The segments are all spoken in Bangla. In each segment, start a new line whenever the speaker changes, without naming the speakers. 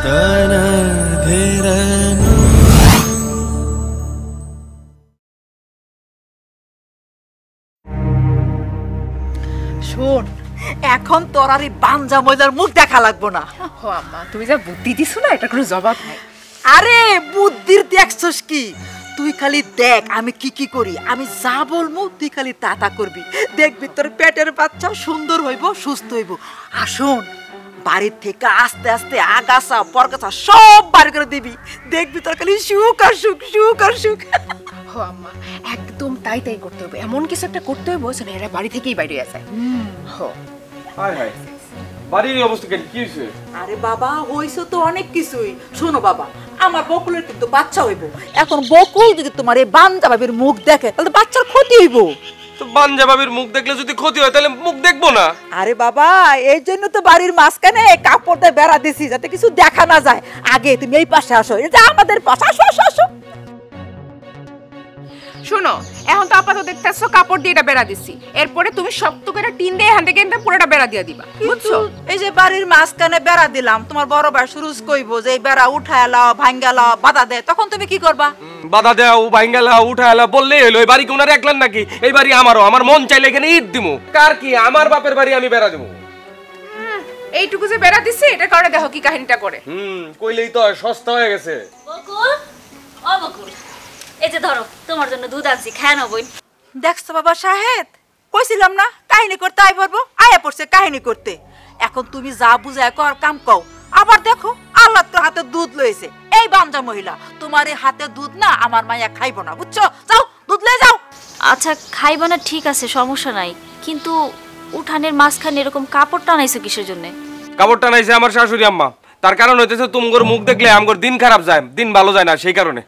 শোন, এখন তোর আর এই বাঞ্জা ময়দার মুখ দেখা লাগবো না।
ও আম্মা, তুমি যা বুদ্ধি দিছো না, এটা কোনো জবাব নাই।
আরে বুদ্ধির দেখছস কি? তুই খালি দেখ আমি কি কি করি, আমি যা বলবো তুই খালি তা করবি, দেখবি তোর পেটের বাচ্চা সুন্দর হইব, সুস্থ হইব। আর শোন, বাড়ির থেকে আস্তে আস্তে আগাছা পরগাছা সব বাড়ি করে দিবি, দেখবি তোর খালি সুখ আর সুখ, সুখ আর সুখ।
ও আম্মা, একদম তাই করতে হবে, এমন কিছু একটা করতে হবে যেন এরা বাড়ি থেকেই বাইরে আসে।
হায় হায়, বাড়ির অবস্থা কি হয়েছে?
আরে বাবা, হইছে তো অনেক কিছুই। শোনো বাবা, আমার বকুলের কিন্তু বাচ্চা হইব। এখন বকুল যদি তোমার এই বাঞ্জা ভাবির মুখ দেখে তাহলে বাচ্চার ক্ষতি হইব।
তো বাঞ্জা ভাবির মুখ দেখলে যদি ক্ষতি হয় তাহলে মুখ দেখবো না?
আরে বাবা, এই জন্য তো বাড়ির মাঝখানে কাপড় দিয়ে বেড়া দিছি, যাতে কিছু দেখা না যায়। আগে তুমি এই পাশে আসো, এটা আমাদের পাশে, আসো আসো আসো।
শোনো, এখন তো আপাতত দেখতেছো কাপড় দিয়ে এটা বেড়া দিছি, এরপরে তুমি শক্ত করে টিন দিয়ে এখান থেকে পুরোটা বেড়া দিয়ে দিবা, বুঝছো?
এই যে বাড়ির মাঝখানে বেড়া দিলাম, তোমার বড় ভাই সুরুজ কইব যে এই বেড়া উঠায় লাও, ভাঙ্গা লাও, বাধা দেয়, তখন তুমি কি করবা?
বাধা দেও, ভাঙ্গা লাও, উঠায় লাও বললেই হলো। এই বাড়ি কি ওনার একলান নাকি? এই বাড়ি আমারও, আমার মন চাইলে এখানে ইট দিমু। কার কি? আমার বাপের বাড়ি, আমি বেড়া দেবো।
এইটুকু যে বেড়া দিছি, এটা কারণে দেখো কি কাহিনীটা করে।
কইলেই তো সস্তা হয়ে গেছে।
বকুল, ও বকুল, এই যে ধরো তোমার জন্য দুধ আনছি, খায় না বইন।
দেখছো বাবা সাহেব, কইছিলাম না কাহিনী করতে আই পড়বো, আয়া পড়ছে কাহিনী করতে। এখন তুমি যা বুঝায় কর কাম কও। আবার দেখো, আল্লাহ তো হাতে দুধ লইছে, এই বাঞ্জা মহিলা তোমার এই হাতে দুধ না আমার মাইয়া খাইবো না, বুঝছো? যাও দুধ লয়ে যাও।
আচ্ছা খাইবা না, ঠিক আছে, সমস্যা নাই, কিন্তু উঠানের মাঝখানে এরকম কাপড় টানাইছো কিসের জন্য?
কাপড় টানাইছে আমার শাশুড়ি আম্মা, তার কারণ হইতেছে তুমগোর মুখ দেখলে আমগোর দিন খারাপ যায়, দিন ভালো যায় না, সেই কারণে।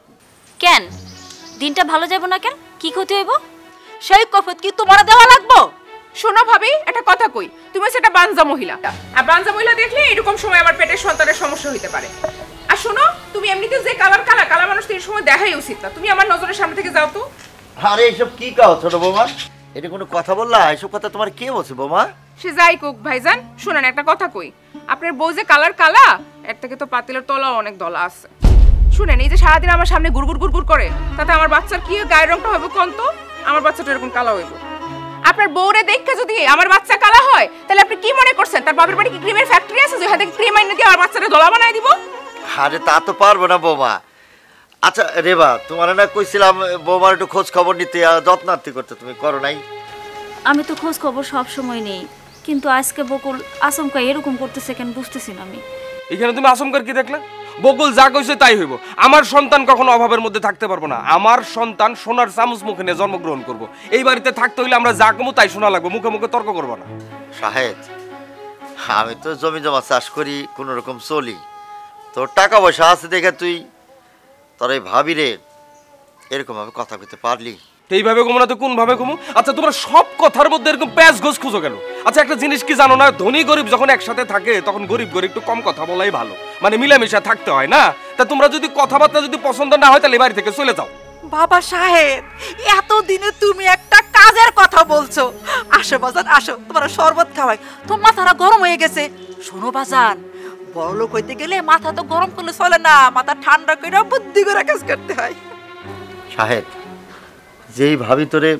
কেন দিনটা ভালো যাব না? কেন, কি ক্ষতি হইব?
সেই কফত কি তোমার দেওয়া লাগবো?
শোনো ভাবি, একটা কথা কই, তুমি সেটা বাঞ্জা মহিলা, আর বাঞ্জা মহিলা দেখলে এরকম সময় আমার পেটের সন্তানের সমস্যা হইতে পারে। আর শোনো, তুমি এমনিতে যে কালা মানুষ তো এই সময় দেখাই উচিত না, তুমি আমার নজরের সামনে থেকে যাও তো।
আরে এসব কি কাও ছোট বৌমা, এটা কোনো কথা বললা? এসব কথা তোমার কে বলছে বৌমা?
সে যাই কোক ভাইজান, শুনেন একটা কথা কই, আপনার বউ যে কালা, এর থেকে তো পাতিলের তলাও অনেক দলা আছে। শুনেন, এই যে সারাদিন আমার সামনে গুড়গুড় করে, তাতে আমার বাচ্চার কি গায়ের রংটা হবে কোন তো? আমার বাচ্চাটা এরকম কালো হইব। আপনার বউরে দেখে যদি আমার বাচ্চা কালা হয়, তাহলে আপনি কি মনে করছেন তার বাপের বাড়ি কি ক্রিমের ফ্যাক্টরি আছে যে হাতে ক্রিম আইনে দিয়ে আমার বাচ্চাটা দলা বানাই দিব?
আরে তা তো পারবো না বৌমা। আচ্ছা রেবা, তোমার না কইছিলাম বৌমার একটু খোঁজ খবর নিতে, যত্নার্থী করতে, তুমি করো নাই?
আমি তো খোঁজ খবর সব সময় নেই, কিন্তু আজকে বকুল আচমকা এরকম করতেছে কেন বুঝতেছি না আমি।
এখানে তুমি আচমকার কি দেখলে? বকুল যা কইছে তাই হইব। আমার সন্তান কখনো অভাবের মধ্যে থাকতে পারবো না। আমার সন্তান সোনার চামচ মুখে নিয়ে জন্মগ্রহণ করবো। এই বাড়িতে থাকতে হইলে আমরা যা কমু তাই শোনা লাগবো, মুখে মুখে তর্ক করবো না।
শাহেদ, আমি তো জমি জমা চাষ করি, কোনো রকম চলি, তোর টাকা পয়সা আছে দেখে তুই তোর এই ভাবিরে এরকম ভাবে কথা কইতে পারলি?
এইভাবে কমু না তো কোন ভাবে কমু? আচ্ছা তোমরা সব কথার মধ্যে এরকম প্যাঁচ ঘোষ খুঁজো কেন? আচ্ছা একটা জিনিস কি জানো না, ধনী গরিব যখন একসাথে থাকে তখন গরিব একটু কম কথা বলাই ভালো, মানে মিলামিশা থাকতে হয় না? তা তোমরা যদি কথাবার্তা যদি পছন্দ না হয় তাহলে বাড়ি থেকে চলে যাও।
বাবা সাহেব, এতদিনে তুমি একটা কাজের কথা বলছো। আসো বাজান আসো, তোমার শরবত খাওয়াই, তোমার মাথাটা গরম হয়ে গেছে। শোনো বাজান, বড় লোক হইতে গেলে মাথা তো গরম করলে চলে না, মাথা ঠান্ডা করে বুদ্ধি করে কাজ করতে হয়।
শাহেদ, যেই ভাবি তোরে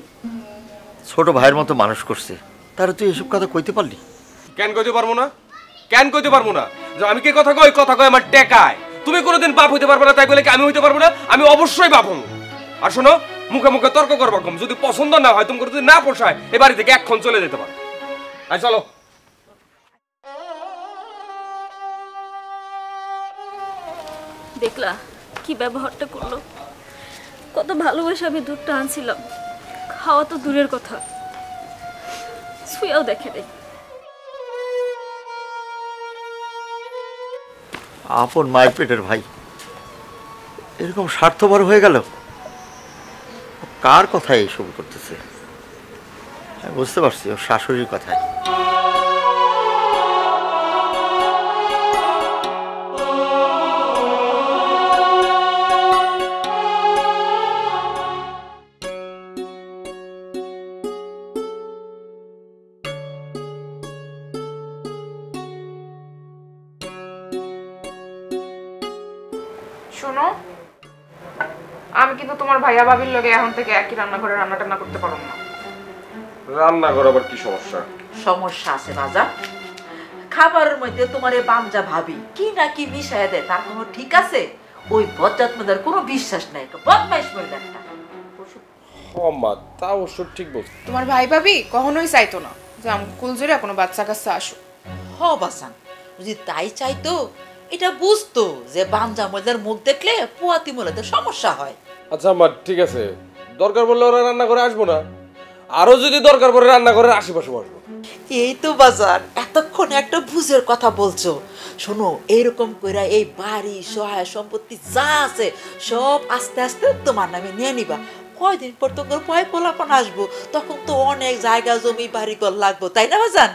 ছোট ভাইয়ের মতো মানুষ করছে, তার তুই এসব কথা কইতে পারলি?
কেন কইতে পারবো না? কেন কইতে পারবো না? যে আমি কি কথা কই আমার টেকায়। তুমি কোনোদিন বাপ হইতে পারবে না তাই বলে কি আমি হইতে পারবো না? আমি অবশ্যই বাপ হবো। আর শোনো, মুখে মুখে তর্ক করবা কম, যদি পছন্দ না হয়, তুমি যদি না পোষায় এ বাড়ি থেকে এক্ষণ চলে যেতে পারো। আয় চলো।
দেখলা কি ব্যবহারটা করলো? কত ভালোবাসে আমি দুধটা আনছিলাম, খাওয়া তো দূরের কথা, ছুঁয়াও দেখে নেই।
আপন মায়ের পেটের ভাই এরকম স্বার্থপর হয়ে গেল? কার কথায় এইসব করতেছে? আমি বুঝতে পারছি ওর শাশুড়ির কথায়।
শোনো, আমি কিন্তু তোমার ভাইয়া ভাবির লগে এখন থেকে একই রান্নাঘরে রান্না টান্না করতে পারবো না।
রান্না করা আবার কি সমস্যা?
সমস্যা আছে রাজা। খাবারের মধ্যে তোমার এই বামজা ভাবি কি না কি মিশায় দেয় তার কোনো ঠিক আছে? ওই বজ্জাত মেয়েদের কোনো বিশ্বাস নাই, বদমাইশ মহিলাটা।
মা তা অবশ্য ঠিক বলছো।
তোমার ভাই ভাবি কখনোই চাইতো না যে আমি কুলজোরে কোনো বাচ্চা কাচ্চা আসুক।
হ বাসান, যদি তাই চাইতো এটা বুঝতো যে বামজা মহিলার মুখ দেখলে পুয়াতি মহিলাদের সমস্যা হয়।
আচ্ছা মা ঠিক আছে, দরকার পড়লে ওরা রান্না করে আসবো না, আরো যদি দরকার পড়ে রান্না করে আশেপাশে বসবো।
এই তো বাজার, এতক্ষণ একটা বুঝের কথা বলছো। শোনো, এইরকম করে এই বাড়ি সহায় সম্পত্তি যা আছে সব আস্তে আস্তে তোমার নামে নিয়ে নিবা। কয়দিন পর তো পয় পোলাপন আসবো, তখন তো অনেক জায়গা জমি বাড়ি ঘর লাগবো, তাই না বাজান?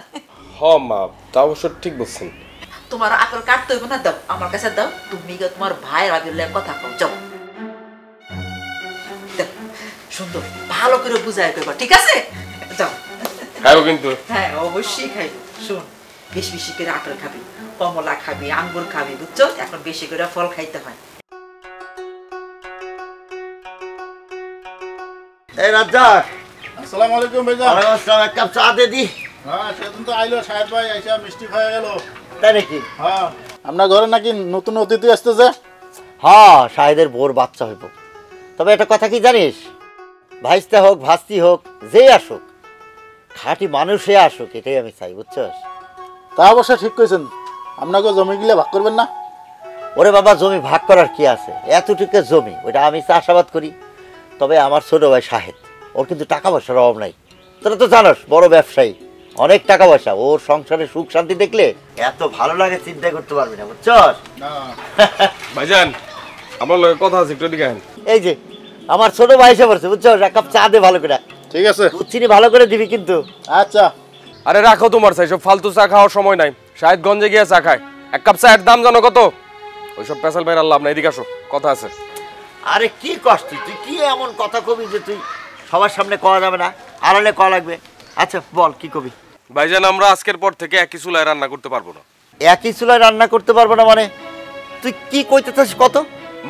হ মা তা অবশ্য ঠিক বলছেন।
তোমার আকল কাটতে হইব না, দাও আমার কাছে দাও। তুমি তোমার ভাইয়ের আগে কথা কও, যাও সুন্দর ভালো করে বুঝাই কইবা, ঠিক আছে? যাও।
খাইবো কিন্তু?
হ্যাঁ অবশ্যই খাইবো। শোন, বেশি বেশি করে আপেল খাবি, কমলা খাবি, আঙ্গুর খাবি, বুঝছো? এখন বেশি করে ফল খাইতে হয়।
এই রাজ্জাক,
আসসালামু আলাইকুম ভাইজান।
ওয়ালাইকুম আসসালাম, এক কাপ চা দে দি।
হ্যাঁ সেদিন তো আইলো সাহেব ভাই, আইসা মিষ্টি খাওয়া গেল।
তাই নাকি?
হ্যাঁ, আপনার ঘরে নাকি নতুন অতিথি আসতেছে?
হ্যাঁ, শাহেদের বোর বাচ্চা হইব। তবে একটা কথা কি জানিস, ভাইস্তা হোক ভাস্তি হোক যেই আসুক, খাঁটি মানুষে আসুক, এটাই আমি চাই, বুঝছস?
তা অবশ্য ঠিক কইছেন। আপনাকে জমি গিলে ভাগ করবেন না?
ওরে বাবা, জমি ভাগ করার কি আছে, এতটুকু জমি, ওইটা আমি চাষাবাদ করি। তবে আমার ছোট ভাই শাহেদ, ওর কিন্তু টাকা পয়সার অভাব নাই। তোরা তো জানোস, বড় ব্যবসায়ী, অনেক টাকা পয়সা। ওর সংসারে সুখ শান্তি দেখলে এত ভালো লাগে চিন্তা করতে পারবি না, বুঝছস?
ভাইজান আমার লগে কথা আছে, একটু দিকে আহেন।
এই যে আমার ছোট ভাই এসে পড়ছে, বুঝছস? এক কাপ চা দে ভালো করে।
ঠিক আছে,
দুধ চিনি ভালো করে দিবি কিন্তু।
আচ্ছা।
আরে রাখো তোমার চাই, সব ফালতু চা খাওয়ার সময় নাই। শাহেদগঞ্জে গিয়ে চা খায়, এক কাপ চায়ের দাম জানো কত? ওইসব পেশাল বাইর আল্লাহ না, এদিকে আসো, কথা আছে।
আরে কি কষ্ট, তুই কি এমন কথা কবি যে তুই সবার সামনে কওয়া যাবে না, আড়ালে কওয়া লাগবে? আচ্ছা বল, কি কবি?
ভাইজান আমরা আজকের পর থেকে একই চুলায় রান্না করতে পারবো না।
একই চুলায় রান্না করতে পারবো না মানে? তুই কি কইতে চাস কত?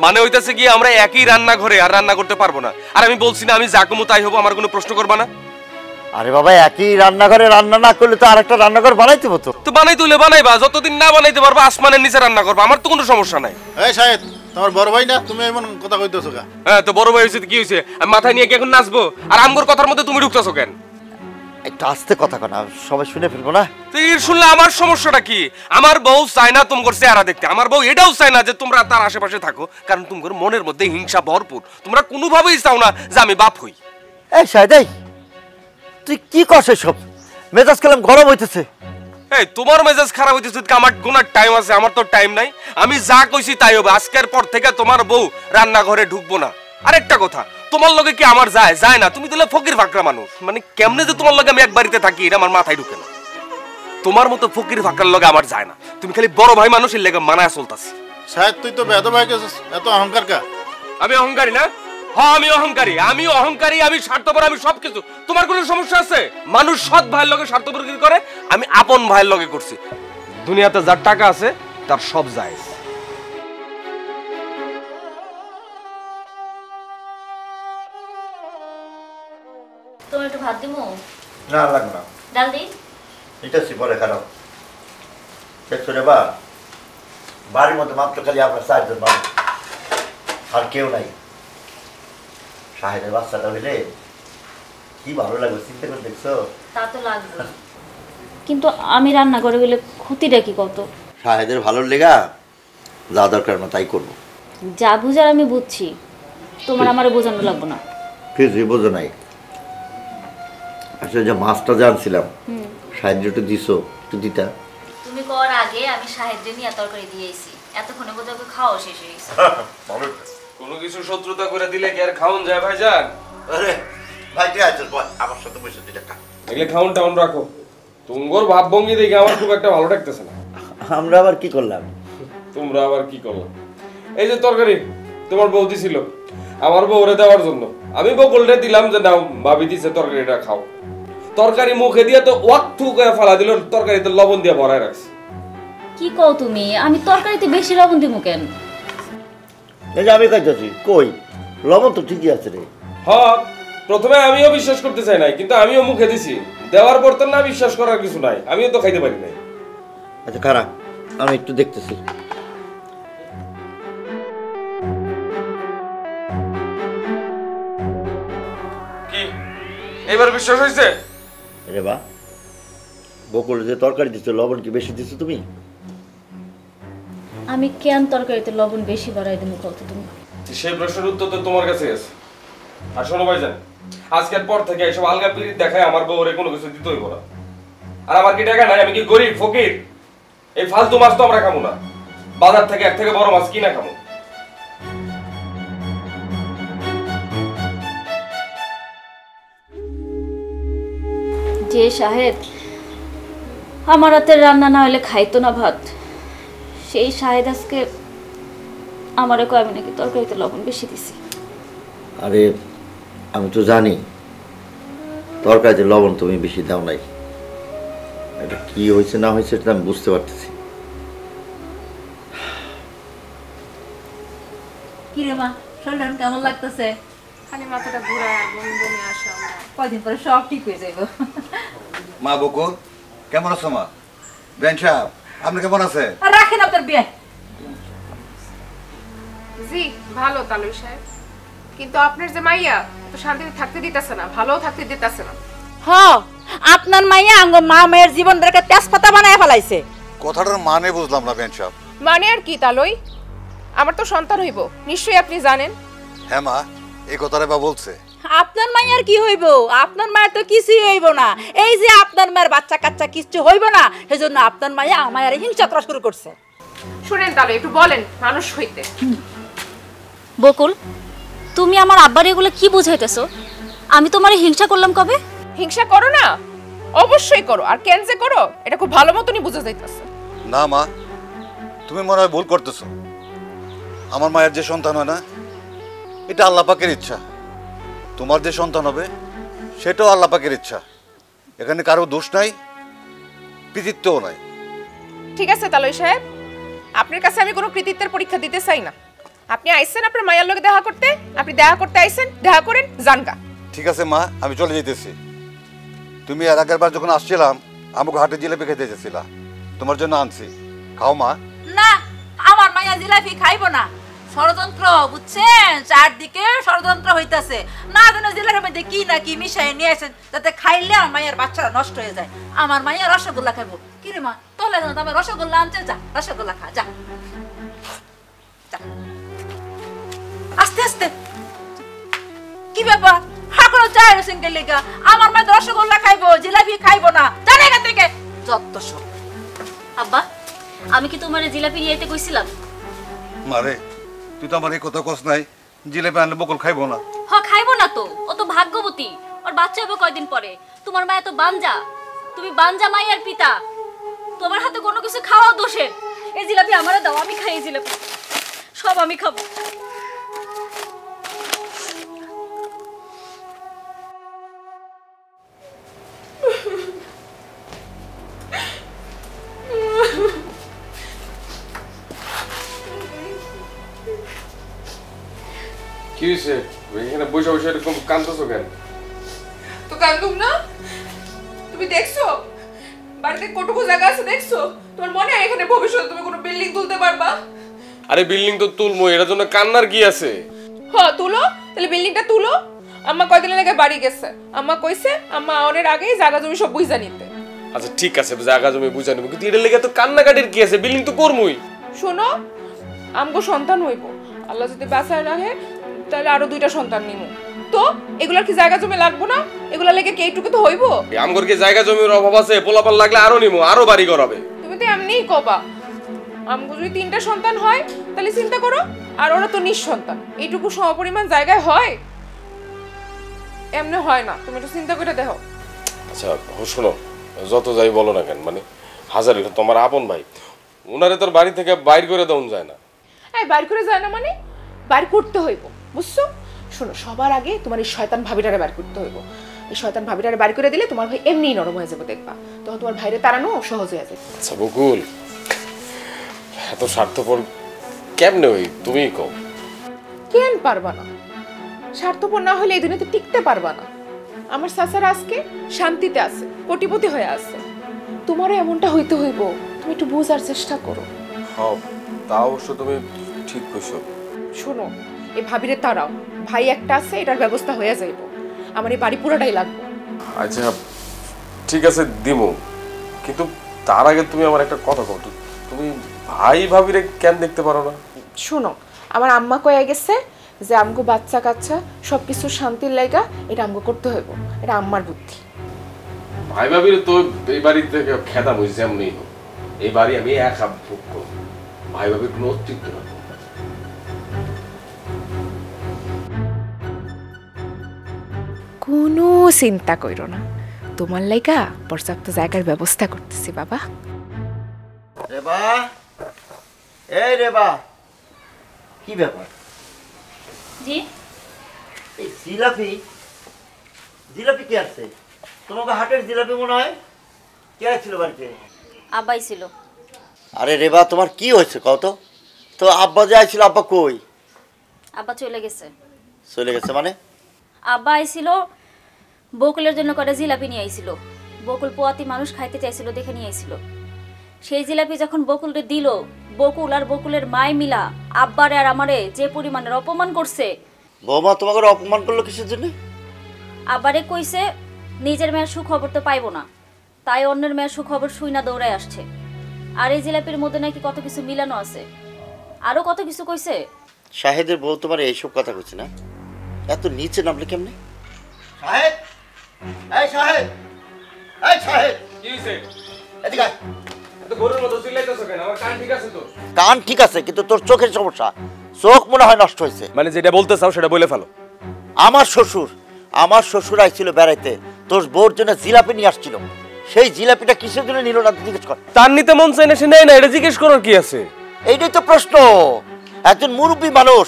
মানে হইতাছে কি, আমরা একই রান্নাঘরে আর রান্না করতে পারবো না। আর আমি বলছি না আমি যা কমু তাই হবো, আমার কোনো প্রশ্ন করবা না।
আরে বাবা, একই রান্নাঘরে রান্না না করলে তো আরেকটা রান্নাঘর বানাইতে হতো।
তো বানাই তুলে বানাইবা, যতদিন না বানাইতে পারবো আসমানের নিচে রান্না করবা, আমার তো কোনো সমস্যা নাই।
এই সাহেব, তোমার বড় ভাই না, তুমি এমন কথা কইতেছো কা?
হ্যাঁ তো বড় ভাই হয়েছে কি হয়েছে, আমি মাথায় নিয়ে কি এখন নাচবো? আর আমগোর কথার মধ্যে তুমি ঢুকতেছো কেন?
একটু আস্তে কথা কনা, সবাই শুনে ফেলবো না।
তো এর শুনলে আমার সমস্যাটা কি? আমার বউ চায় না তোমার চেহারা দেখতে, আমার বউ এটাও চায় না যে তোমরা তার আশেপাশে থাকো, কারণ তোমার মনের মধ্যে হিংসা ভরপুর। তোমরা কোনোভাবেই চাও না যে আমি বাপ হই।
এই শাহেদ, তুই কি করছ সব? মেজাজ কালাম গরম হইতেছে।
এই তোমার মেজাজ খারাপ হইতেছে, আমার গোনার টাইম আছে? আমার তো টাইম নাই। আমি যা কইছি তাই হবে। আজকের পর থেকে তোমার বউ রান্নাঘরে ঢুকবো না। আরেকটা কথা, তোমার লগে কি আমার যায় যায় না? তুমি তাহলে ফকির ফাকরা মানুষ, মানে কেমনে যে তোমার লগে আমি এক বাড়িতে থাকি এটা আমার মাথায় ঢুকে না। তোমার মতো ফকির ফাকরার লগে আমার যায় না। তুমি খালি বড় ভাই মানুষের লেগে মানায় চলতাছি।
সাহেব তুই তো বেদ ভাই গেছিস, এত অহংকার কা?
আমি অহংকারী না? হ্যাঁ আমি অহংকারী, আমি অহংকারী, আমি স্বার্থপর, আমি সবকিছু। তোমার কোনো সমস্যা আছে? মানুষ সৎ ভাইয়ের লগে স্বার্থপর করে, আমি আপন ভাইয়ের লগে করছি। দুনিয়াতে যার টাকা আছে তার সব যায়।
তোমার একটু ভাত দিমু?
না লাগবে না,
ডাল দিই?
এটা পরে খারাপ দেখছো রে বা, বাড়ির মধ্যে মাত্র খালি আপনার চারজন মানুষ, আর কেউ নাই। শাহেদের বাচ্চাটা হইলে কি ভালো লাগবে, চিন্তা করে দেখছো?
তা তো লাগবে, কিন্তু আমি রান্না করে গেলে ক্ষতিটা কি কত?
শাহেদের ভালোর লেগা যা দরকার না তাই করবো।
যা বুঝার আমি বুঝছি, তোমার আমারে বোঝানো লাগবে না।
কিছুই বোঝো নাই। আসলে যে মাছটা জানছিলাম, শাহেদ একটু দিছো, একটু দিতা।
তুমি কর আগে আমি সাহেবরে নিয়ে তরকারি দিয়েছি, এতক্ষণে বোধহয় খাওয়া শেষ হয়ে গেছে।
কোনো কিছু শত্রুতা করে দিলে কি আর খাওন যায় ভাইজান?
আরে ভাই তুই আছিস, বল আমার সাথে বসে দিলে খা।
এগুলো খাওন টাউন রাখো। তুঙ্গর ভাবভঙ্গি দেখে আমার খুব একটা ভালো লাগতেছে না।
আমরা আবার কি করলাম?
তোমরা আবার কি করলাম? এই যে তরকারি তোমার বউ দিছিল আমার বউরে দেওয়ার জন্য, আমি বকুলটা দিলাম যে নাও ভাবি দিছে তরকারিটা খাও। তরকারি মুখে দিয়ে তো ওয়াক্তু করে ফালা দিল, তরকারিতে লবণ দিয়ে ভরায় রাখছে।
কি কও তুমি? আমি তরকারিতে বেশি লবণ দিমু কেন?
এই যে আমি কইতেছি কই লবণ তো ঠিকই আছে রে।
হ্যাঁ, প্রথমে আমিও বিশ্বাস করতে চাই নাই, কিন্তু আমিও মুখে দিছি, দেওয়ার পর তো না বিশ্বাস করার কিছু নাই, আমিও তো খাইতে পারি নাই।
আচ্ছা খারাপ, আমি একটু দেখতেছি।
কি এবার বিশ্বাস হয়েছে?
রে বা, বকুল যে তরকারি দিচ্ছ লবণ কি বেশি দিচ্ছ তুমি?
আমি কেন তরকারিতে লবণ বেশি বাড়াই দেবো কত তুমি?
সেই প্রশ্নের উত্তর তো তোমার কাছে আছে। আর শোনো ভাইজান, আজকের পর থেকে এইসব আলগা পিরিত দেখায় আমার বউরে কোনো কিছু দিতে হইব না। আর আমার কি টাকা নাই? আমি কি গরিব ফকির? এই ফালতু মাছ তো আমরা খাবো না, বাজার থেকে এক থেকে বড় মাছ কিনা খাবো।
যে শাহেদ আমার হাতের রান্না না হলে খাইতো না ভাত, সেই শাহেদ আজকে আমারে কয় আমি নাকি তরকারিতে লবণ বেশি দিছি।
আরে আমি তো জানি তরকারিতে লবণ তুমি বেশি দাও নাই, এটা কি হয়েছে না হয়েছে এটা আমি বুঝতে পারতেছি।
কি রে মা, শরীরটা কেমন লাগতেছে?
খালি মাথাটা ঘুরায় আর বমি বমি আসে আমার।
কয়দিন পরে সব ঠিক হয়ে যাইব।
মা বকুল কেমন আছো? মা বেন সাহেব আপনি কেমন আছেন?
আর রাখেন আপনার বিয়ে।
জি ভালো তালুই সাহেব, কিন্তু আপনার যে মাইয়া তো শান্তিতে থাকতে দিতেছে না, ভালোও থাকতে দিতেছে না।
হ, আপনার মাইয়া আঙ্গ মা মায়ের জীবনটাকে তেজপাতা বানায় ফেলাইছে।
কথাটার মানে বুঝলাম না বেন সাহেব।
মানে আর কি তালুই, আমার তো সন্তান হইব নিশ্চয়ই আপনি জানেন।
হ্যাঁ মা, এই কথাটা বা বলছে।
আপনার মায়ের কি হইব? আপনার মায়ের তো কিছুই হইব না। এই যে আপনার মায়ের বাচ্চা কাচ্চা কিছু হইব না, সেজন্য আপনার মাইয়া আমার হিংসা করা শুরু করছে।
শুনেন তালুই, একটু বলেন মানুষ হইতে।
বকুল, তুমি আমার আব্বার এগুলো কি বুঝাইতেছো? আমি তোমারে হিংসা করলাম কবে?
হিংসা করো না, অবশ্যই করো, আর কেন যে করো এটা খুব ভালো মতনই বোঝা যাইতেছে।
না মা, তুমি মনে হয় ভুল করতেছো। আমার মায়ের যে সন্তান হয় না, এটা আল্লাহ পাকের ইচ্ছা। তোমার যে সন্তান হবে সেটাও আল্লাহ পাকের ইচ্ছা। এখানে কারো দোষ নাই, কৃতিত্বও নাই।
ঠিক আছে তালুই সাহেব, আপনার কাছে আমি কোনো কৃতিত্বের পরীক্ষা দিতে চাই না। আপনি আইছেন আপনার মায়ের লগে দেখা করতে, আপনি দেখা করতে আইছেন, দেখা করেন জানগা।
ঠিক আছে মা, আমি চলে যেতেছি। তুমি আর আগের বার যখন আসছিলাম আমাকে হাটে জিলাপি খেতে এসেছিলা, তোমার জন্য আনছি, খাও মা।
না, আমার মাইয়া জিলাপি খাইব না। ষড়যন্ত্র, বুঝছেন? চারদিকে ষড়যন্ত্র হইতাছে। না জানো জিলাপির মধ্যে কি না কি মিশাই নিয়ে আসেন, যাতে খাইলে আমার মায়ের বাচ্চারা নষ্ট হয়ে যায়। আমার মাইয়া রসগোল্লা খাইবো। কি রে মা, তোলে জানো আমি রসগোল্লা আনতে? যা রসগোল্লা খা, যা যা। আস্তে আস্তে। কি ব্যাপার? হাকড়ো চাই সিঙ্গেল লেগা আমার মায়ের রসগোল্লা খাইবো, জিলাপি খাইবো না, জানে এখান থেকে যত সব।
আব্বা, আমি কি তোমারে জিলাপি নিয়ে আইতে কইছিলাম?
মারে, তুই তো আমার এই কথা কস নাই জিলাপি আনলে বকুল খাইবো না।
খাইবো না তো, ও তো ভাগ্যবতী, ওর বাচ্চা হবে কয়দিন পরে। তোমার মা এত বাঞ্জা, তুমি বাঞ্জা মাইয়ার পিতা, তোমার হাতে কোনো কিছু খাওয়া দোষের। এই জিলাপি আমারে দাও, আমি খাই। এই জিলাপি সব আমি খাবো।
কি হয়েছে? এখানে বসে বসে এরকম কাঁদতেছো কেন?
তো কান্দুম না? তুমি দেখছো বাড়িতে কতটুকু জায়গা আছে দেখছো? তোমার মনে হয় এখানে ভবিষ্যতে তুমি কোনো বিল্ডিং তুলতে পারবা?
আরে বিল্ডিং তো তুলবো, এটার জন্য কান্নার কি আছে?
হ্যাঁ তুলো, তাহলে বিল্ডিংটা তুলো। আম্মা কয়দিন আগে বাড়ি গেছে, আম্মা কইছে আম্মা অনের আগেই জায়গা জমি সব বুঝা নিতে।
আচ্ছা ঠিক আছে, জায়গা জমি বুঝা নেবো, কিন্তু এটার লেগে তো কান্নাকাটির কি আছে? বিল্ডিং তো করবই।
শোনো, আমগো সন্তান হইব, আল্লাহ যদি বাঁচায় রাখে তাহলে আরো 2টা সন্তান নিমু। তো এগুলার কি জায়গা জমি লাগবো না? এগুলা লেগে কি এইটুকু তো হইব?
আমগর কি জায়গা জমির অভাব আছে? পোলাপান লাগলে আরো নিমু, আরো বাড়ি করাবে।
তুমি তো এমনিই কবা। আমগো যদি 3টা সন্তান হয় তাহলে চিন্তা করো, আর ওরা তো নিঃসন্তান, এইটুকু সমপরিমাণ জায়গায় হয়? এমনি হয় না, তুমি একটু চিন্তা করে দেখো।
আচ্ছা শোনো, যত যাই বলো না কেন, মানে হাজার তোমার আপন ভাই, ওনারে তোর বাড়ি থেকে বাইর করে দেওয়া যায় না।
এই বাইর করে যায় না মানে? বাইর করতে হইব, বুঝছো? শোনো, সবার আগে তোমার এই শয়তান ভাবিটারে বাইর করতে হইব। এই শয়তান ভাবিটারে বাইর করে দিলে তোমার ভাই এমনিই নরম হয়ে যাবে, দেখবা তখন তোমার ভাইরে তাড়ানো সহজ হয়ে যাবে।
আচ্ছা বকুল, এত স্বার্থপর কেমনে হই তুমিই কও।
কেন পারবা না? স্বার্থপর না হলে এই দুনিয়াতে টিকতে পারবা না। আমার চাচারা আজকে শান্তিতে আছে, কোটিপতি হয়ে আছে। তোমারও এমনটা হইতে হইব, তুমি একটু বোঝার চেষ্টা করো।
হ্যাঁ, তা অবশ্য তুমি ঠিক কইছো।
শোনো, এই ভাবিরে তারাও, ভাই একটা আছে, এটার ব্যবস্থা হয়ে যাইব। আমার এই বাড়ি পুরোটাই লাগবে।
আচ্ছা ঠিক আছে দিমু, কিন্তু তার আগে তুমি আমার একটা কথা বলো, তুমি ভাই ভাবিরে কেন দেখতে পারো না?
শোনো, আমার আম্মা কয়ে গেছে যে আমগো বাচ্চা কাচ্চা সবকিছু শান্তির লাইগা এটা আমগো করতে হইব। এটা আম্মার বুদ্ধি।
ভাই ভাবিরে তো এই বাড়ি থেকে খেদা বুঝছে এমনি হোক, এই বাড়ি আমি একা ভোগ করব, ভাই ভাবির কোনো অস্তিত্ব না।
কোনো চিন্তা কইরো না, তোমার লাইগা পর্যাপ্ত জায়গার ব্যবস্থা করতেছি বাবা।
রেবা, এই রেবা, কি ব্যাপার?
জি
এই জিলাপি জিলাপি কে আছে? তোমাকে হাটের জিলাপি মনে হয়। কে ছিল বাড়িতে?
আব্বাই ছিল।
আরে রেবা, তোমার কি হয়েছে কত? তো আব্বা যে আইছিল, আব্বা কই?
আব্বা চলে গেছে।
চলে গেছে মানে?
আব্বা আইছিল বকুলের জন্য করে জিলাপি নিয়ে আইছিল। বকুল পোয়াতি মানুষ খাইতে চাইছিল দেখে নিয়ে আইছিল। সেই জিলাপি যখন বকুলরে দিল, বকুল আর বকুলের মায় মিলা আব্বারে আর আমারে যে পরিমাণের অপমান করছে।
বৌমা তোমাকে অপমান করলো কিসের জন্য?
আব্বারে কইছে নিজের মেয়ের সুখবর তো পাইবো না, তাই অন্যের মেয়ের সুখবর শুই না দৌড়ায় আসছে। আর এই জিলাপির মধ্যে নাকি কত কিছু মিলানো আছে, আরো কত কিছু কইছে।
শাহেদের বউ তোমার এইসব কথা কইছে না? এত নিচে নামলে কেমনে? শাহেদ, এই শাহেদ, এই শাহেদ,
কি হইছে?
এদিকে আয়।
এত গরুর মতো চিল্লাইতেছো কেন? আমার কান ঠিক আছে তো?
কান ঠিক আছে, কিন্তু তোর চোখের সমস্যা। চোখ মনে হয় নষ্ট হয়েছে।
মানে যেটা বলতে চাও সেটা বলে ফেলো।
আমার শ্বশুর আইছিল বেড়াইতে, তোর বউর জন্য জিলাপি নিয়ে আসছিল। সেই জিলাপিটা কিসের জন্য নিল না জিজ্ঞেস কর।
তার নিতে মন চাই না, সে নেয় না, এটা জিজ্ঞেস করার কি আছে?
এইটাই তো প্রশ্ন। একজন মুরব্বী মানুষ,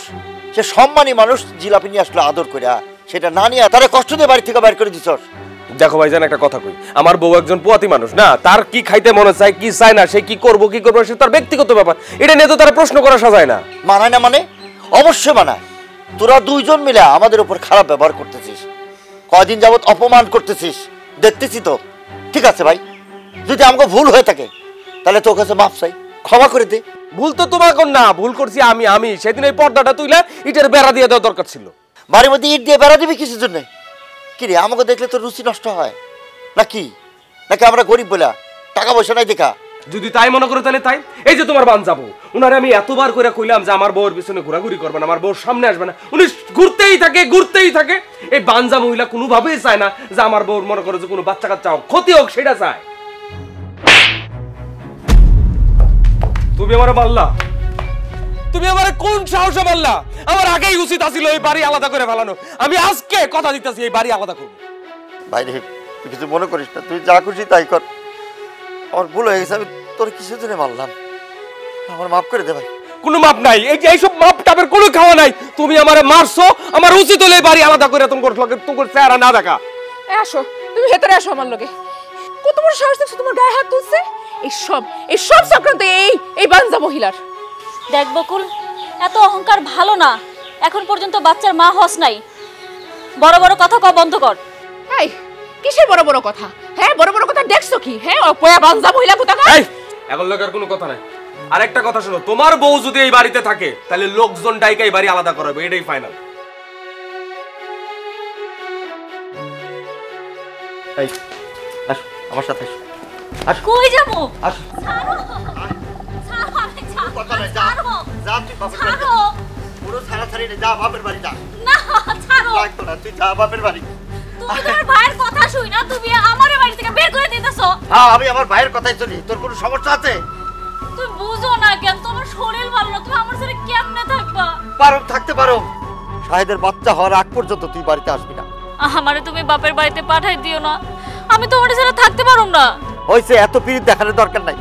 সে সম্মানী মানুষ, জিলাপি নিয়ে আসলো আদর করে, সেটা না নিয়ে তারা কষ্ট দিয়ে বাড়ি থেকে বাইর করে দিছস।
দেখো ভাইজান, একটা কথা কই, আমার বউ একজন পোয়াতি মানুষ না, তার কি খাইতে মনে চায় কি চায় না, সে কি করবো সে তার ব্যক্তিগত ব্যাপার। এটা নিয়ে তো তারা প্রশ্ন করা সাজায় না।
মানায় না মানে? অবশ্যই মানায়। তোরা দুইজন মিলে আমাদের উপর খারাপ ব্যবহার করতেছিস, কয়দিন যাবত অপমান করতেছিস, দেখতেছি তো। ঠিক আছে ভাই, যদি আমাকে ভুল হয়ে থাকে তাহলে তোর কাছে মাফ চাই, ক্ষমা করে দে।
ভুল তো তোমার না, ভুল করছি আমি সেদিন এই পর্দাটা তুইলা ইটের বেড়া দিয়ে দেওয়া দরকার ছিল।
বাড়ির মধ্যে ইট দিয়ে বেড়া দিবি কিসের জন্য? কি রে, আমাকে দেখলে তোর রুচি নষ্ট হয় নাকি? নাকি আমরা গরিব বলে টাকা পয়সা নাই দেখা?
যদি তাই মনে করো তাহলে তাই। এই যে তোমার বান যাবো, উনারে আমি এতবার করে কইলাম যে আমার বউর পিছনে ঘোরাঘুরি করবে না, আমার বউর সামনে আসবে না, উনি ঘুরতেই থাকে। এই বানজা মহিলা কোনোভাবেই চায় না যে আমার বউর মনে করো যে কোনো বাচ্চা কাচ্চা হোক, ক্ষতি হোক, সেটা চায়। তুমি আমারে মারলা, তুমি আমারে কোন সাহসে মারলা? আমার আগেই উচিত আছিল এই বাড়ি আলাদা করে ফেলানো। আমি আজকে কথা দিতেছি এই বাড়ি আলাদা করবো।
ভাই রে, তুই কিছু মনে করিস না, তুই যা খুশি তাই কর। আমার ভুল হয়ে গেছে, আমি তোর কিসের জন্য মারলাম, আমার মাফ করে দে ভাই।
কোনো মাপ নাই, এইসব মাপ টাপের কোনো খাওয়া নাই। তুমি আমারে মারছো, আমার উচিত হলে বাড়ি আলাদা করে তোমার চেহারা না দেখা।
আসো, তুমি ভেতরে আসো আমার লগে। কত বড় সাহস দেখছো তোমার গায়ে হাত তুলছে? এইসব চক্রান্ত এই বাঞ্জা মহিলার।
দেখ বকুল, এত অহংকার ভালো না। এখন পর্যন্ত বাচ্চার মা হস নাই, বড় বড় কথা কওয়া বন্ধ কর।
এই কিসের বড় বড় কথা? হ্যাঁ, বড় বড় কথা দেখছো কি? হ্যাঁ, অপয়া বাঞ্জা মহিলা কোথাকার।
এই এখন লোকের কোনো কথা নাই। আর একটা কথা শোনো, তোমার বউ যদি এই বাড়িতে থাকে তাহলে লোকজন ডাইকা এই বাড়ি আলাদা করাবে, এটাই ফাইনাল।
এই আসো আমার সাথে, আসো আসো।
কই যাবো?
আসো।
ছাড়ো, ছাড়ো, আমি ছাড়ো,
কথা নাই, যা
ছাড়ো,
যা, তুই বাপের বাড়ি যা।
ছাড়ো।
পুরো ছাড়াছাড়ি নেই, যা বাপের বাড়ি যা।
না, ছাড়ো।
লাগতো না, তুই যা বাপের বাড়ি।
তুমি তোমার ভাইয়ের কথা শুই না, তুমি আমার বাড়ি থেকে বের করে দিতেছো।
হ্যাঁ, আমি আমার ভাইয়ের কথাই চলি, তোর কোনো সমস্যা আছে?
তুমি বুঝো না কেন? তোমার শরীর ভালো না, তুমি আমার সাথে কেমনে থাকবা?
পারো, থাকতে পারো। শাহেদের বাচ্চা হওয়ার আগ পর্যন্ত তুই বাড়িতে আসবি না।
আমারে তুমি বাপের বাড়িতে পাঠাই দিও না, আমি তোমার সাথে থাকতে পারুম না।
হয়েছে, এত পিরিত দেখানোর দরকার নাই।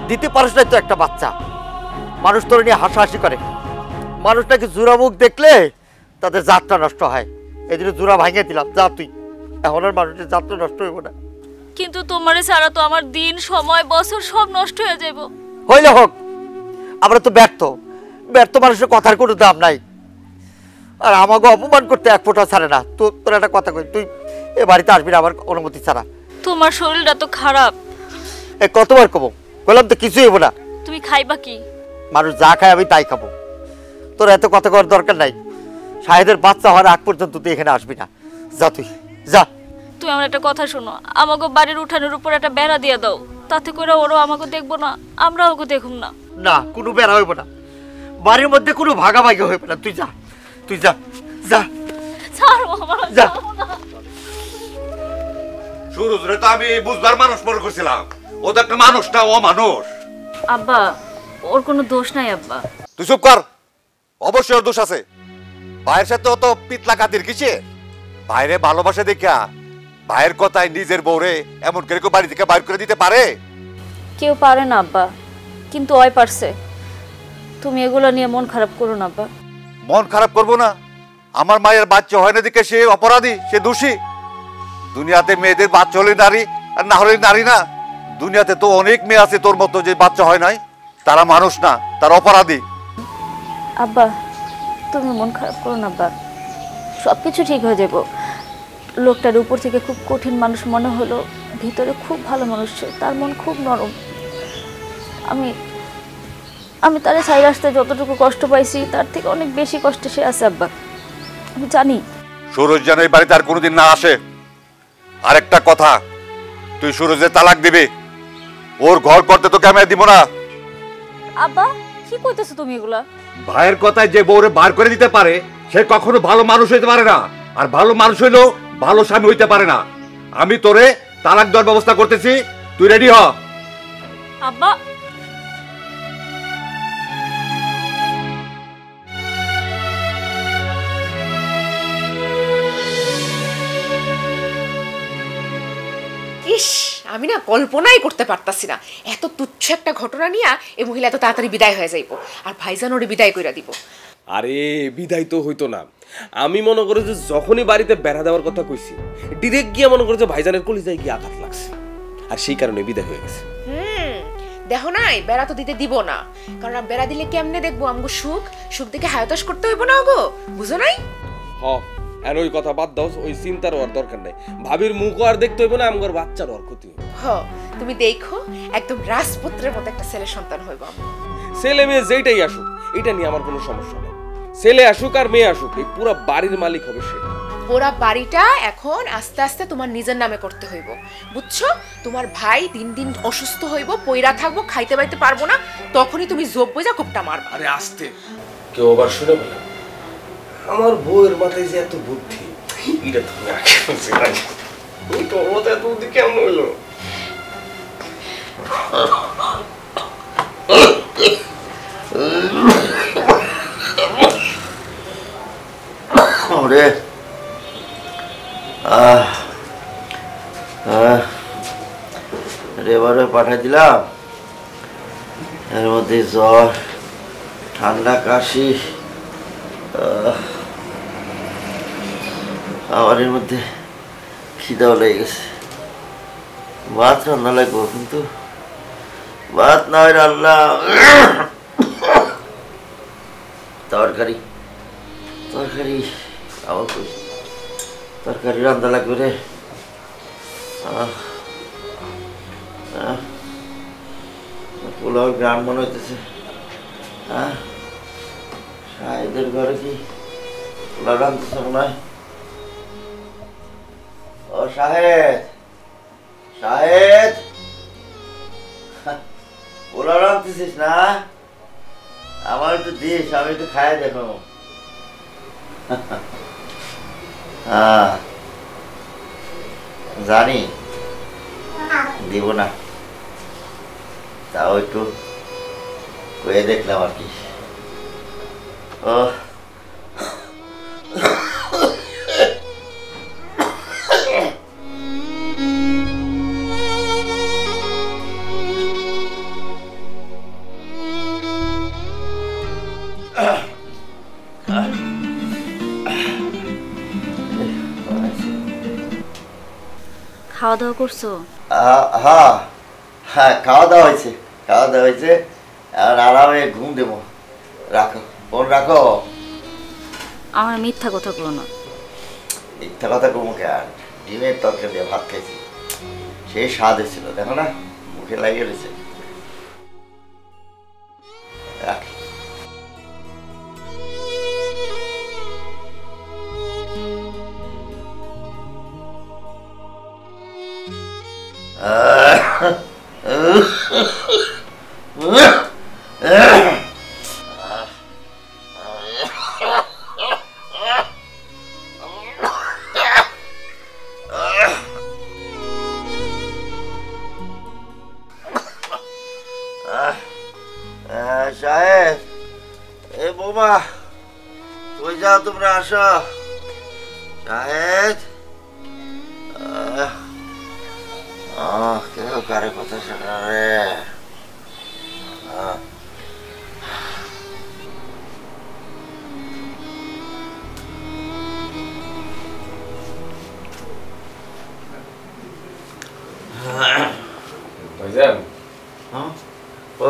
দিতে পারিস না তো একটা বাচ্চা, মানুষ তোর নিয়ে হাসাহাসি করে। মানুষ নাকি জোড়া মুখ দেখলে তাদের যাত্রা নষ্ট হয়, এই জন্য জোড়া ভাঙিয়ে দিলাম। যা তুই, এখন আর মানুষের যাত্রা নষ্ট হইব না।
কিন্তু তোমারে ছাড়া তো আমার দিন, সময়, বছর সব নষ্ট হয়ে যাইব।
হইলে হোক, আমরা তো ব্যর্থ মানুষের কথার কোনো দাম নাই। আর আমাকে অপমান করতে এক ফোঁটা ছাড়ে না। তোর একটা কথা কই, তুই এ বাড়িতে আসবি না আমার অনুমতি ছাড়া।
তোমার শরীরটা তো খারাপ।
কতবার কব, বললাম তো কিছুই হবো না।
তুমি খাইবা কি?
মানুষ যা খায় আমি তাই খাবো। তোর এত কথা করার দরকার নাই। শাহেদের বাচ্চা হওয়ার আগ পর্যন্ত তুই এখানে আসবি না। যা তুই যা।
তুমি আমার একটা কথা শোনো, আমাকে বাড়ির উঠানের উপর একটা বেড়া দিয়ে দাও, তাতে করে ওরাও আমাকে দেখবো না, আমরা ওকে দেখুম না।
না, কোনো বেড়া হইব না, বাড়ির মধ্যে কোনো ভাগাভাগি হইব না। তুই যা, তুই যা যা
ছাড়ো আমার,
যা।
সুরজরে তো আমি বুঝবার মানুষ মনে করছিলাম, ও তো একটা মানুষ না, ও মানুষ।
আব্বা ওর কোনো দোষ নাই আব্বা।
তুই চুপ কর, অবশ্যই ওর দোষ আছে। ভাইয়ের সাথে অত পিতলা কাতির কিসে? বাইরে ভালোবাসা দেখা ভাইয়ের কথায় নিজের বউরে এমন করে কেউ বাড়ি থেকে বাইর করে দিতে পারে?
কেউ পারে না আব্বা, কিন্তু ওই পারছে। তুমি এগুলো নিয়ে মন খারাপ করো না আব্বা।
মন খারাপ করবো না? আমার মায়ের বাচ্চা হয় না দিকে সে অপরাধী, সে দোষী? দুনিয়াতে মেয়েদের বাচ্চা হলে নারী আর না হলে নারী না? দুনিয়াতে তো অনেক মেয়ে আছে তোর মতো যে বাচ্চা হয় নাই, তারা মানুষ না, তারা অপরাধী।
আব্বা তুমি মন খারাপ করো না আব্বা, সব কিছু ঠিক হয়ে যাবো। লোকটার উপর থেকে খুব কঠিন মানুষ মনে হলো, ভিতরে খুব ভালো মানুষ, তার মন খুব নরম। আমি আমি তারে ছাই রাস্তায় যতটুকু কষ্ট পাইছি তার থেকে অনেক বেশি কষ্টে সে আছে আব্বা, আমি জানি।
সুরজ যেন এই বাড়িতে আর কোনোদিন না আসে। আরেকটা কথা, তুই সুরজের তালাক দিবি, ওর ঘর করতে তোকে আমি দিব না।
আব্বা কি কইতেছো তুমি এগুলা?
ভাইয়ের কথায় যে বউরে বার করে দিতে পারে সে কখনো ভালো মানুষ হইতে পারে না, আর ভালো মানুষ হইলেও ভালো স্বামী হইতে পারে না। আমি তোরে তালাক দেওয়ার ব্যবস্থা করতেছি, তুই রেডি হ।
আব্বা
ইস, আমি না কল্পনাই করতে পারতাছি না এত তুচ্ছ একটা ঘটনা নিয়ে এই মহিলা এত তাড়াতাড়ি বিদায় হয়ে যাইব, আর ভাইজান ওরে বিদায় কইরা দিব।
আরে বিদায় তো হইতো না। আমি মনে করি যে যখনই বাড়িতে বেড়া দেওয়ার কথা কইছি, ডিরেক্ট গিয়ে মনে করে যে ভাইজানের কলিজায় গিয়ে আঘাত লাগছে, আর সেই কারণে বিদায় হয়ে গেছে।
দেখো নাই, বেড়া তো দিতে দিব না, কারণ বেড়া দিলে কেমনে দেখবো আমগো সুখ, সুখ দেখে হায়াতাস করতে হইব না গো, বুঝো নাই?
হ, আর ওই কথা বাদ দাও, ওই চিন্তার আর দরকার নাই। ভাবির মুখ আর দেখতে হইব না, আমগর বাচ্চার আর ক্ষতি হইব।
হ, তুমি দেখো একদম রাজপুত্রের মতো একটা ছেলে সন্তান হইব।
ছেলে মেয়ে যেটাই আসুক, এটা নিয়ে আমার কোনো সমস্যা নেই। ছেলে আসুক আর মেয়ে আসুক, এই পুরো বাড়ির মালিক হবে সে।
পুরা বাড়িটা এখন আস্তে আস্তে তোমার নিজের নামে করতে হইব, বুঝছো? তোমার ভাই দিন দিন অসুস্থ হইব, পয়রা থাকবো, খাইতে বাইতে পারবো না, তখনই তুমি জোব বইজা কোপটা মারবা।
আরে আস্তে, কেউ আবার শুনে বলে আমার বউয়ের মাথায় যে এত বুদ্ধি, এটা তুমি আগে বুঝি নাই। তোর মাথায় এত বুদ্ধি কেমন হইলো?
রে রেবারে পাঠাই দিলাম, এর মধ্যে জ্বর, ঠান্ডা, কাশি, আমার এর মধ্যে খিদাও লেগে গেছে। ভাত রান্না লাগবো, কিন্তু ভাত না হয় রান্না, তরকারি তরকারি আবার কই, তরকারি রান্না লাগবে রে। পোলাও গ্রাম মনে হইতেছে। সাহেদের ঘরে কি পোলাও রাঁধতেছে মনে হয়? ও সাহেদ, সাহেদ, পোলাও রাঁধতেছিস না? আমার একটু দিস, আমি একটু খাই দেখো। জানি দিব না, তাও একটু কয়ে দেখলাম আর কি। ও
খাওয়া দাওয়া করছো?
হ্যাঁ হ্যাঁ, খাওয়া দাওয়া হয়েছে, খাওয়া দাওয়া হয়েছে, আর আরামে ঘুম দেবো। রাখো ফোন, রাখো।
আমার মিথ্যা কথা বলো না।
মিথ্যা কথা কমুকে আর ডিমের তরকারি দিয়ে ভাত খাইছি, সেই স্বাদ ছিল, দেখো না মুখে লাগিয়ে রয়েছে। সাহেব, এ বৌমা, কই যাও তোমরা? আসো সাহেব। কেউ কারে কথা শোনা রে।
ভাইজান,
ও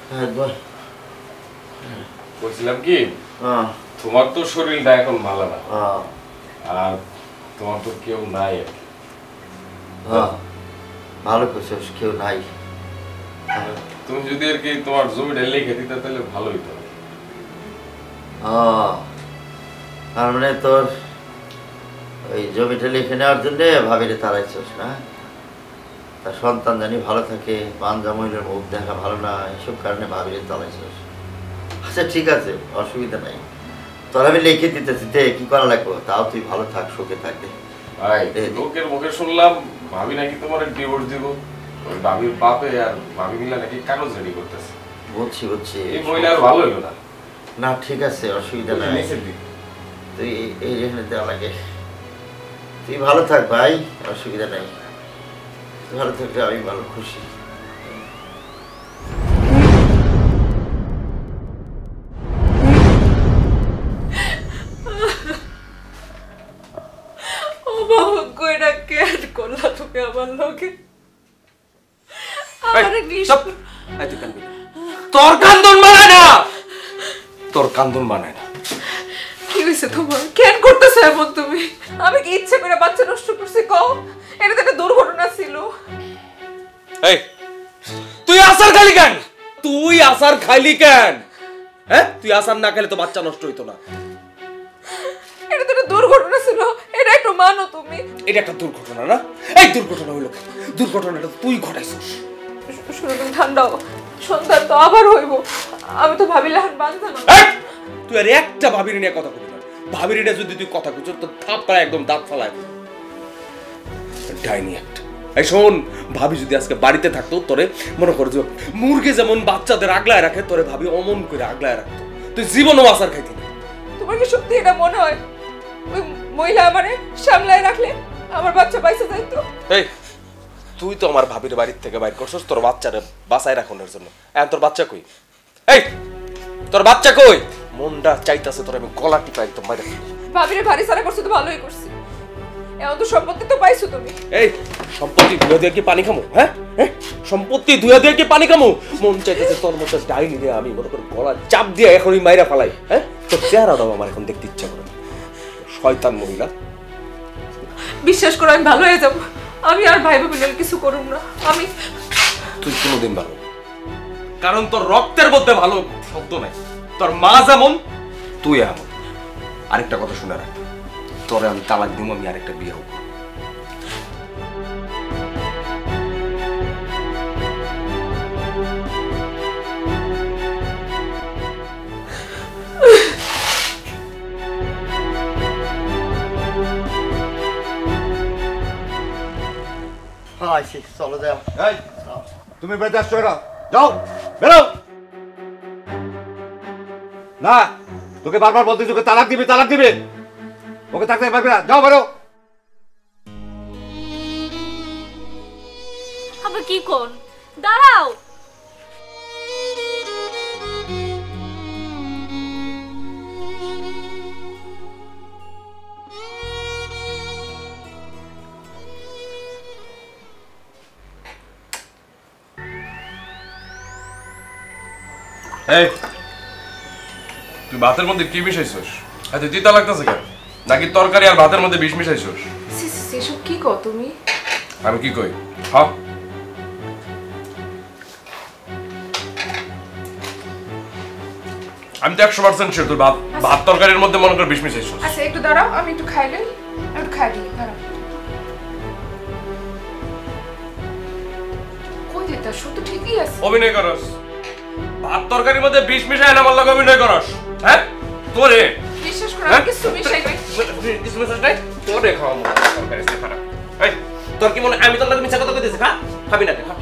হ্যাঁ বল।
বলছিলাম কি, তোমার তো শরীরটা এখন ভালো না, আর তোমার তো কেউ নাই আর কি।
ভালো করছিস, কেউ নাই।
তুমি যদি আর কি তোমার জমিটা লিখে দিতে তাহলে ভালো হইতো।
তার মানে তোর ওই জমিটা লিখে নেওয়ার জন্য ভাবিরে তাড়াইছিস না? তার সন্তান জানি ভালো থাকে, বাঞ্জা মহিলার মুখ দেখা ভালো না, এসব কারণে ভাবিরে তাড়াইছিস। আচ্ছা ঠিক আছে, অসুবিধা নাই, তোর আমি লিখে দিতেছি, দে কি করা লাগবে, তাও তুই ভালো থাক, সুখে থাকবে।
ভাই লোকের মুখে শুনলাম ভাবি নাকি তোমার ডিভোর্স দিব, ওই ভাবির বাপে আর ভাবি মিলা নাকি কাগজ রেডি করতেছে।
বুঝছি বুঝছি,
এই মহিলা আর ভালো হইলো না।
না ঠিক আছে, অসুবিধা নাই, তুই এই যেখানে দেওয়া লাগে, তুই ভালো থাক ভাই, অসুবিধা নাই, তুই ভালো থাকলে আমি ভালো খুশি।
তোর কান্দন মানায় না, তোর কান্দন মানায় না।
কি হয়েছে তোমার? কেন করতেছো এমন তুমি? আমি কি ইচ্ছে করে বাচ্চা নষ্ট করছি? কও, এটা তো একটা দুর্ঘটনা ছিল।
এই তুই আসার খালি কেন? তুই আসার খালি কেন? হ্যাঁ, তুই আসার না খেলে তো বাচ্চা নষ্ট হইতো না।
এটা তো একটা দুর্ঘটনা ছিল, এটা একটু মানো তুমি।
এটা একটা দুর্ঘটনা না? এই দুর্ঘটনা হইলো কেন? দুর্ঘটনাটা তুই ঘটাইছিস।
শুনো তুমি ঠান্ডা হও, সন্তান তো আবার হইব। আমি তো ভাবিলাম বাঁধা না।
তুই আর একটা ভাবির নিয়ে কথা বলবি না। ভাবির নিয়ে যদি তুই কথা বলছিস তো থাপড়া একদম দাঁত ফালায় ডাইনি একটা। এই শোন, ভাবি যদি আজকে বাড়িতে থাকতো, তোরে মনে কর যে মুরগি যেমন বাচ্চাদের আগলায় রাখে, তোরে ভাবি অমন করে আগলায় রাখতো, তুই জীবনও আসার খাইতি না।
তোমার কি সত্যি এটা মনে হয় ওই মহিলা আমারে সামলায় রাখলে আমার বাচ্চা বাইসে যাইতো?
এই তুই তো আমার ভাবির বাড়ির থেকে বাইর করছস তোর বাচ্চারে বাঁচায় রাখানোর জন্য। এখন তোর বাচ্চা কই? এই তোর বাচ্চা কই? মনটা চাইতাছে তোর আমি গলা টিপা একদম মাইরা ফেলি।
ভাবিরে ভারী সারা করছো তো ভালোই করছি, এখন তো সম্পত্তি তো পাইছো তুমি।
এই সম্পত্তি ধুয়া দিয়ে কি পানি খামু? হ্যাঁ হ্যাঁ, সম্পত্তি ধুয়া দিয়ে কি পানি খামু? মন চাইতেছে তোর মতো ডাইনি দিয়ে আমি মনে করি গলা চাপ দিয়ে এখনই মাইরা ফেলাই। হ্যাঁ, তোর চেহারাটাও আমার এখন দেখতে ইচ্ছা করে। শয়তান মহিলা।
বিশ্বাস করো আমি ভালো হয়ে যাবো, আমি আর ভাই বোনের কিছু করুম না। আমি
তুই কোনোদিন ভালো, কারণ তোর রক্তের মধ্যে ভালো শব্দ নাই। তোর মা যেমন তুই এমন। আরেকটা কথা শুনে রাখ, তোরে আমি তালাক দিব, আমি আরেকটা বিয়ে হব।
চলো যাও।
এই তুমি বেঁচে আসছো, এরা যাও, বেরো না। তোকে বারবার বলতে তোকে তালাক দিবে, তালাক দিবে, ওকে থাকতে পারবে না, যাও বেরো।
আবার কি কোন? দাঁড়াও।
এই তুই ভাতের মধ্যে কি মিশাইছিস? তুই তিতা লাগতেছে কেন? নাকি তরকারি আর ভাতের মধ্যে বিষ মিশাইছস?
সেসব কি কও তুমি?
আমি কি কই? হ্যাঁ, আমি তো 100% শিওর তোর ভাত তরকারির মধ্যে মনে কর বিষ মিশাইছস।
আচ্ছা একটু দাঁড়াও, আমি একটু খাই লই। একটু খাই দিই, দাঁড়াও। কই দিতা, শুধু ঠিকই আছে।
অভিনয় করস? ভাত তরকারির মধ্যে বিষ মিশাই না আমার লগে অভিনয় করস? হ্যাঁ তোরে
বিশ্বাস করো আমি কিছু মিশাই নাই।
কিছু মিশাস নাই? তোরে খাওয়া মনে তরকারি আছে খারাপ। এই তোর কি মনে আমি তোর লগে মিছা কথা কইতেছি? খা, খাবি না খা।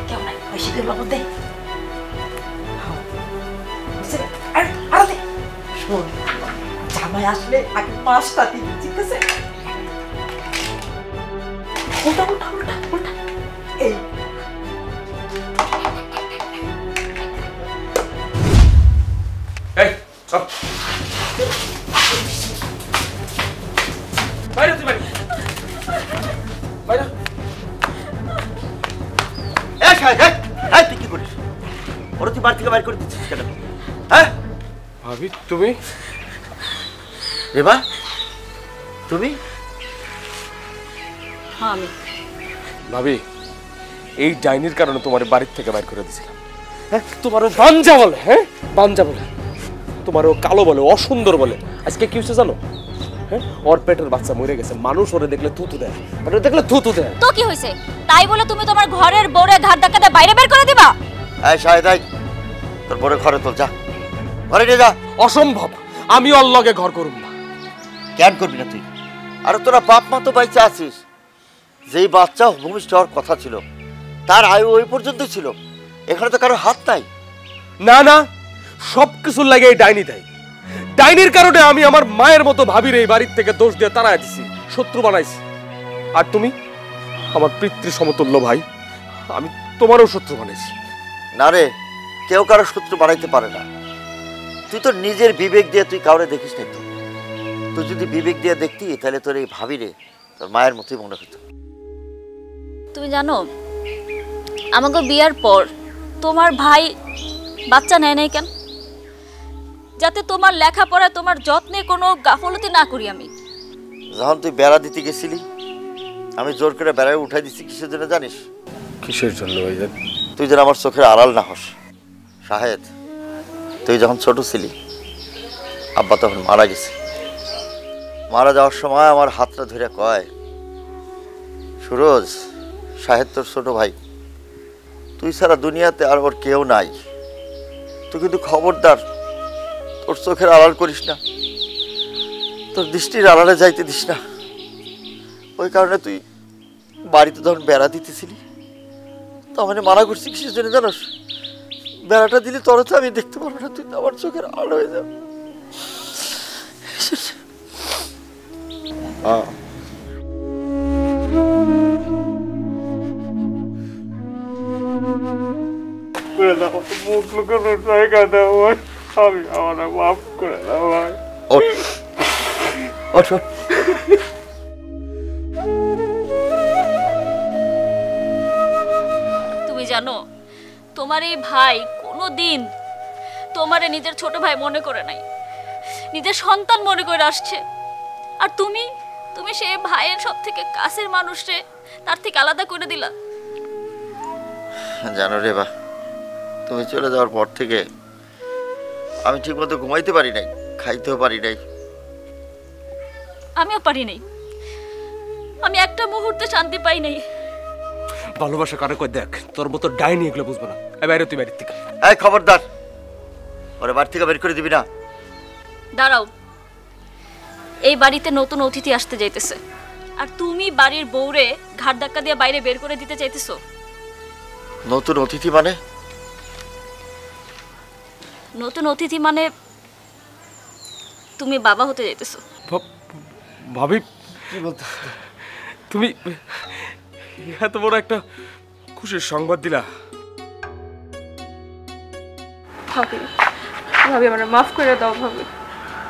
কেউ নাই শীতের বাবু দে আর দে শোন জামাই আসলে আগে 5টা দিবি ঠিক আছে উল্টা উল্টা উল্টা উল্টা এই
এই চল বাইরে তুই বাইরে বাইরে
এই শাহেদ এই তুই কি করিস ওরা তুই বাড়ি থেকে বাইর করে দিচ্ছিস কেন হ্যাঁ
ভাবি তুমি
রেবা তুমি
হ্যাঁ আমি
ভাবি এই ডাইনির কারণে তোমার বাড়ির থেকে বাইর করে দিয়েছিলাম হ্যাঁ তোমার বাঞ্জা বলে হ্যাঁ বাঞ্জা বলে তোমার ও কালো বলে অসুন্দর বলে আজকে কি হচ্ছে জানো হ্যাঁ ওর পেটের বাচ্চা মরে গেছে মানুষ ওরে দেখলে থুতু দেয় ওরে দেখলে থুতু দেয়
তো কি হইছে তাই বলে তুমি তোমার ঘরের বউরে ঘাট ধাক্কাতে বাইরে বের করে দিবা
এই শাহেদ এই তোর বড় ঘরে তোল যা ঘরে নিয়ে যা
অসম্ভব আমি ওর লগে ঘর করব না
কেন করবি না তুই আর তোরা বাপ মা তো বাইচা আছিস যেই বাচ্চা ভূমিষ্ঠ হওয়ার কথা ছিল তার আয়ু ওই পর্যন্ত ছিল এখানে তো কারো হাত নাই
না না সবকিছুর লাগে এই ডাইনি দেয় ডাইনির কারণে আমি আমার মায়ের মতো ভাবির এই বাড়ির থেকে দোষ দিয়ে তাড়ায় দিছি শত্রু বানাইছি আর তুমি আমার পিতৃ সমতুল্য ভাই আমি তোমারও শত্রু বানাইছি
না রে কেউ কারো শত্রু বানাইতে পারে না তুই তো নিজের বিবেক দিয়ে তুই কাউরে দেখিস না তুই যদি বিবেক দিয়ে দেখতি তাহলে তোর এই ভাবিরে তোর মায়ের মতোই মনে হতো
তুমি জানো আমাকে বিয়ার পর তোমার ভাই বাচ্চা নেয় নাই কেন যাতে তোমার লেখাপড়া তোমার যত্নে কোনো গাফলতি না করি আমি
যখন তুই বেড়া দিতে গেছিলি আমি জোর করে বেড়ায় উঠাই দিচ্ছি কিসের জন্য জানিস
কিসের জন্য ভাইজান
তুই যেন আমার চোখের আড়াল না হস শাহেদ তুই যখন ছোট ছিলি আব্বা তখন মারা গেছে মারা যাওয়ার সময় আমার হাতটা ধরে কয় সুরজ শাহেদ তোর ছোট ভাই তুই ছাড়া দুনিয়াতে আর ওর কেউ নাই তুই কিন্তু খবরদার তোর চোখের আড়াল করিস না তোর দৃষ্টির আড়ালে যাইতে দিস না ওই কারণে তুই বাড়িতে যখন বেড়া দিতেছিলি তখন মানা করছি কিসের জন্য জানোস বেড়াটা দিলে তোর তো আমি দেখতে পারবো না তুই তো আমার চোখের আড়াল হয়ে যাবে
মুখ লুকানোর জায়গা দাও আমি আমার মাফ করে দাও ভাই
ওঠ ওঠ ওঠ
তুমি জানো তোমার এই ভাই কোনোদিন তোমারে নিজের ছোট ভাই মনে করে নাই নিজের সন্তান মনে করে আসছে আর তুমি তুমি সেই ভাইয়ের সব থেকে কাছের মানুষে তার থেকে আলাদা করে দিলা
জানো রে বা তুমি চলে যাওয়ার পর থেকে আমি ঠিকমতো ঘুমাইতে পারি নাই খাইতেও পারি নাই
আমিও পারি নাই আমি একটা মুহূর্তে শান্তি পাই নাই
ভালোবাসা কারে কই দেখ তোর মতো ডাইনি এগুলো বুঝবো না এই বাইরে তুই বাড়ির থেকে
এই খবরদার ওরে বাড়ি থেকে বের করে দিবি না
দাঁড়াও এই বাড়িতে নতুন অতিথি আসতে যাইতেছে আর তুমি বাড়ির বউরে ঘাট ধাক্কা দিয়ে বাইরে বের করে দিতে চাইতেছো
নতুন অতিথি মানে
নতুন অতিথি মানে তুমি বাবা হতে যাইতেছো
ভাবি কি বলতে তুমি এত বড় একটা খুশির সংবাদ দিলা
ভাবি ভাবি আমার মাফ করে দাও ভাবি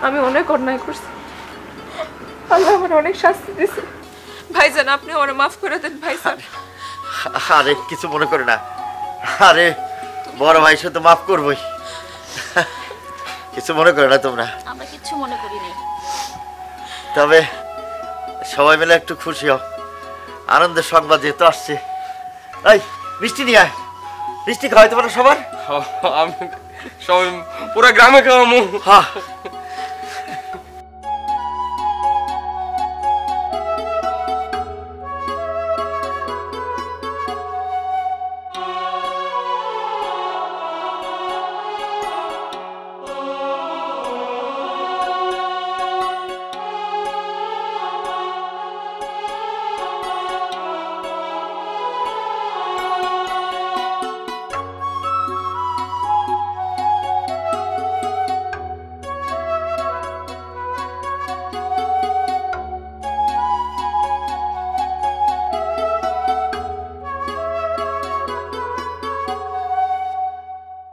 আমি অনেক অন্যায় করছি আল্লাহ আমার অনেক শাস্তি দিয়েছে ভাইজান আপনি ওরে মাফ করে দেন ভাইজান।
আরে কিছু মনে করে না, আরে বড় ভাই সে তো মাফ করবই, কিছু মনে করে না তোমরা।
আমরা কিচ্ছু মনে করি নাই।
তবে সবাই মিলে একটু খুশি হও, আনন্দের সংবাদ যেহেতু আসছে। এই মিষ্টি নিয়ে আয়, মিষ্টি খাওয়াইতে পারো সবার।
আমি সবাই পুরো গ্রামে খাওয়ামু।
হ্যাঁ